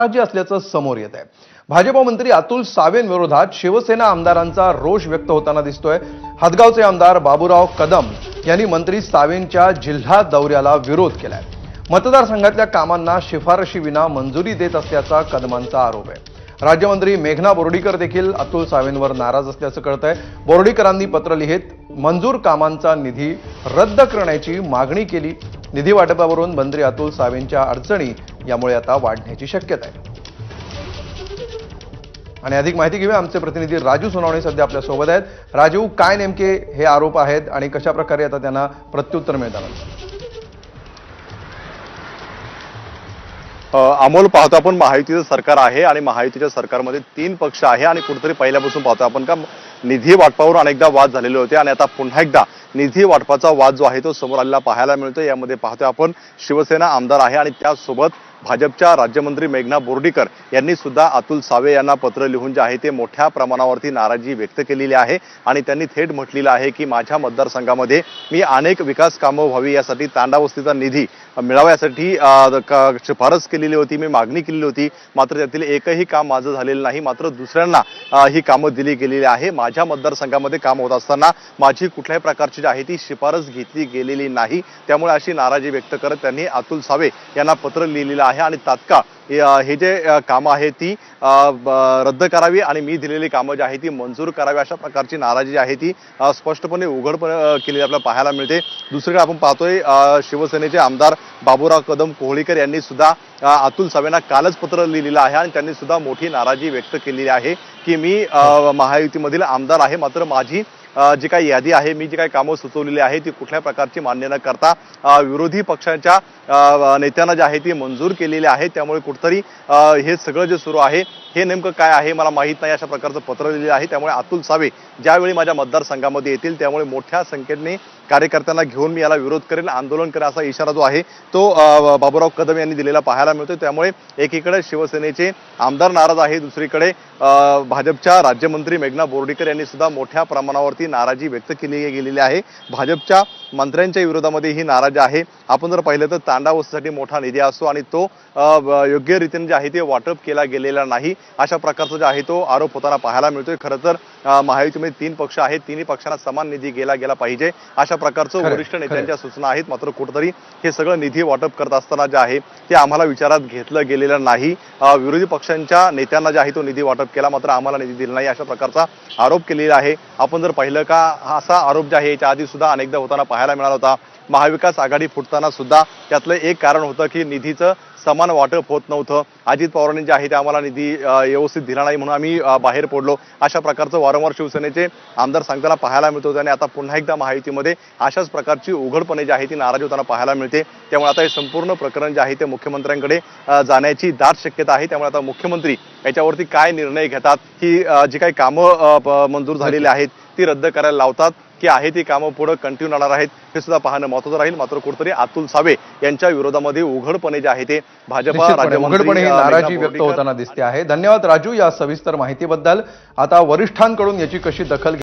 नाराजी असल्याचं समोर येत आहे। भाजप मंत्री अतुल सावेंविरोधात शिवसेना आमदारांचा रोष व्यक्त होताना दिसतोय। हदगावचे आमदार बाबूराव कदम यांनी मंत्री सावेंच्या जिल्हा दौऱ्याला विरोध केलाय। मतदारसंघातल्या कामांना शिफारशी विना मंजुरी देत असल्याचा कदमांचा आरोप आहे। राज्यमंत्री मेघना बोर्डीकर देखील अतुल सावेंवर नाराज असल्याचं कळतंय। बोर्डीकरांनी पत्र लिहित मंजूर कामांचा निधी रद्द करण्याची मागणी केली। निधी वाटपावरून मंत्री अतुल सावेंच्या अडचणी यामुळे आता वाढण्याची शक्यता आहे। आणि अधिक माहिती घेऊया, आमचे प्रतिनिधी राजू सोनावणे सध्या आपल्या सोबत आहेत। राजू, काय नेमके हे आरोप आहेत आणि कशा प्रकारे आता त्यांना प्रत्युत्तर मिळणार? अमोल, पाहतो आपण महायुतीचं सरकार आहे आणि महायुतीच्या सरकारमध्ये 3 पक्ष आहे आणि कुठेतरी पहिल्यापासून पाहतो आपण का निधी वाटपावर अनेकदा वाद झालेले होते आणि आता पुन्हा एकदा निधी वाटपाचा वाद जो आहे तो समोर आलेला पाहायला मिळतो। यामध्ये पाहतोय आपण शिवसेना आमदार आहे आणि त्यासोबत भाजपच्या राज्यमंत्री मेघना बोर्डीकर यांनी सुद्धा अतुल सावे यांना पत्र लिहून जे आहे ते मोठ्या प्रमाणावरती नाराजी व्यक्त केलेली आहे आणि त्यांनी थेट म्हटलेलं आहे की माझ्या मतदारसंघामध्ये मी अनेक विकास कामं व्हावी यासाठी तांडावस्तीचा निधी मिळावा यासाठी शिफारस केलेली होती, मी मागणी केलेली होती, मात्र त्यातील एकही काम माझं झालेलं नाही। मात्र दुसऱ्यांना ही कामं दिली गेलेली आहे। माझ्या मतदारसंघामध्ये काम होत असताना माझी कुठल्याही प्रकारची जी आहे ती शिफारस घेतली गेलेली नाही। त्यामुळे अशी नाराजी व्यक्त करत त्यांनी अतुल सावे यांना पत्र लिहिलेलं आहे आणि तात्काळ हे जे कामं आहे ती रद्द करावी आणि मी दिलेली कामं जी आहे ती मंजूर करावी अशा प्रकारची नाराजी आहे ती स्पष्टपणे उघडपणे केलेली आपल्याला पाहायला मिळते। दुसरीकडे आपण पाहतोय शिवसेनेचे आमदार बाबूराव कदम कोहळीकर यांनी सुद्धा अतुल सावेंना कालच पत्र लिहिलेलं आहे आणि त्यांनी सुद्धा मोठी नाराजी व्यक्त केलेली आहे की मी महायुतीमधील आमदार आहे, मात्र माझी जी काही यादी आहे, मी जी काही कामं सुचवलेली आहे ती कुठल्या प्रकारची मान्य न करता विरोधी पक्षांच्या नेत्यांना जे आहे ती मंजूर केलेली आहे। त्यामुळे कुठतरी हे सगळं जे सुरू आहे हे नेमकं काय आहे मला माहीत नाही अशा प्रकारचं पत्र लिहिलेलं आहे। त्यामुळे अतुल सावे ज्यावेळी माझ्या मतदारसंघामध्ये येतील त्यामुळे मोठ्या संख्येने कार्यकर्त्यांना घेऊन मी याला विरोध करेल, आंदोलन करेल असा इशारा जो आहे तो बाबूराव कदम यांनी दिलेला पाहायला मिळतोय। त्यामुळे एकीकडे शिवसेनेचे आमदार नाराज आहे, दुसरीकडे भाजपच्या राज्यमंत्री मेघना बोर्डीकर यांनी सुद्धा मोठ्या प्रमाणावरती नाराजी व्यक्त केली गेलेली आहे। भाजपच्या मंत्र्यांच्या विरोधामध्ये ही नाराजी आहे। आपण जर पाहिलं तर तांडावस्तीसाठी मोठा निधी असतो आणि तो योग्य रीतीने जे आहे ते वाटप केला गेलेला नाही अशा प्रकारचा जे आहे तो आरोप होताना पाहायला मिळतोय। खरं तर महायुतीमध्ये 3 पक्ष आहेत, तिन्ही पक्षांना समान निधी गेला पाहिजे अशा प्रकारचं वरिष्ठ नेत्यांच्या सूचना आहेत। मात्र कुठेतरी हे सगळं निधी वाटप करत असताना जे आहे ते आम्हाला विचारात घेतलं गेलेलं नाही। विरोधी पक्षांच्या नेत्यांना जे आहे तो निधी वाटप केला, मात्र आम्हाला निधी दिला नाही अशा प्रकारचा आरोप केलेला आहे। आपण जर पाहिलं का असा आरोप जे आहे याच्या आधी सुद्धा अनेकदा होताना पाहायला मिळाला होता। महाविकास आघाडी फुटताना सुद्धा त्यातलं एक कारण होतं की निधीचं समान वाटप होत नव्हतं। अजित पवारांनी जे आहे ते आम्हाला निधी व्यवस्थित दिला नाही म्हणून आम्ही बाहेर पडलो अशा प्रकारचं वारंवार शिवसेनेचे आमदार सांगताना पाहायला मिळत होते आणि आता पुन्हा एकदा महायुतीमध्ये अशाच प्रकारची उघडपणे जी आहे ती नाराजी होताना पाहायला मिळते। त्यामुळे आता हे संपूर्ण प्रकरण जे आहे ते मुख्यमंत्र्यांकडे जाण्याची दाट शक्यता आहे। त्यामुळे आता मुख्यमंत्री याच्यावरती काय निर्णय घेतात, ही जी काही कामं मंजूर झालेली आहेत ती रद्द करायला लावतात की आहे ती कामं पुढे कंटिन्यू राहणार आहेत हे सुद्धा पाहणं महत्त्वाचं राहील। मात्र कुठेतरी अतुल सावे यांच्या विरोधामध्ये उघडपणे जे आहे ते भाजपा राज्यमंत्री नाराजी व्यक्त होताना दिसते आहे। धन्यवाद राजू या सविस्तर माहितीबद्दल। आता वरिष्ठांकडून याची कशी दखल